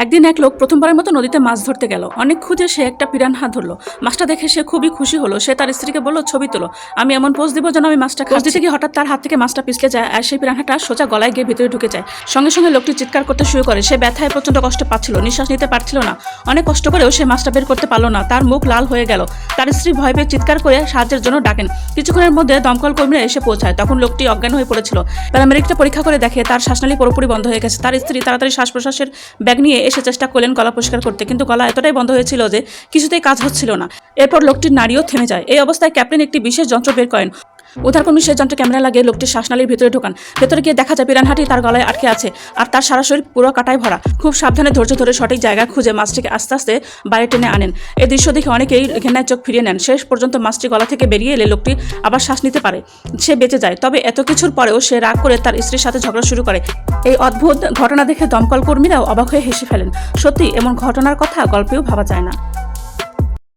একদিন এক লোক প্রথমবারের মতো নদীতে মাছ ধরতে গেল। অনেক খুঁজে সে একটা পিরানহা ধরলো। মাছটা দেখে সে খুবই খুশি হলো। সে তার স্ত্রীকে বলল, ছবি তোলো, আমি এমন পোজ দিব যেন আমি মাছটা পোজ দিতে গিয়ে হঠাৎ তার হাত থেকে মাছটা পিছলে যায় আর সেই পিরানহাটা সোজা গলায় গিয়ে ভিতরে ঢুকে যায়। সঙ্গে সঙ্গে লোকটি চিৎকার করতে শুরু করে। সে ব্যথায় প্রচন্ড কষ্ট পাচ্ছিল, নিঃশ্বাস নিতে পারছিল না। অনেক কষ্ট করেও সে মাছটা বের করতে পারলো না। তার মুখ লাল হয়ে গেল। তার স্ত্রী ভয় পেয়ে চিৎকার করে সাহায্যের জন্য ডাকেন। কিছুক্ষণের মধ্যে দমকল কর্মীরা এসে পৌঁছায়। তখন লোকটি অজ্ঞান হয়ে পড়েছিল। প্যারামেডিকটা পরীক্ষা করে দেখে তার শ্বাসনালী পুরোপুরি বন্ধ হয়ে গেছে। তার স্ত্রী তাড়াতাড়ি শ্বাস প্রশ্বাসের ব্যাগ নিয়ে এসে চেষ্টা করলেন গলা পরিষ্কার করতে, কিন্তু গলা এতটাই বন্ধ হয়েছিল যে কিছুতেই কাজ হচ্ছিল না। এরপর লোকটির নাড়িও থেমে যায়। এই অবস্থায় ক্যাপ্টেন একটি বিশেষ যন্ত্র বের করেন। উদ্ধারকর্মী সেই যন্ত্রে ক্যামেরা লাগিয়ে লোকটির শ্বাসনালীর ভিতরে ঢোকান। ভেতরে গিয়ে দেখা যায় পিরানহাটি তার গলায় আটকে আছে আর তার সারা শরীর পুরো কাটায় ভরা। খুব সাবধানে ধৈর্য ধরে সঠিক জায়গা খুঁজে মাছটিকে আস্তে আস্তে বাইরে টেনে আনেন। এই দৃশ্য দেখে অনেকেই ঘেন্নায় চোখ ফিরিয়ে নেন। শেষ পর্যন্ত মাছটি গলা থেকে বেরিয়ে এলে লোকটি আবার শ্বাস নিতে পারে, সে বেঁচে যায়। তবে এত কিছুর পরেও সে রাগ করে তার স্ত্রীর সাথে ঝগড়া শুরু করে। এই অদ্ভুত ঘটনা দেখে দমকল কর্মীরাও অবাক হয়ে হেসে ফেলেন। সত্যি এমন ঘটনার কথা গল্পেও ভাবা যায় না।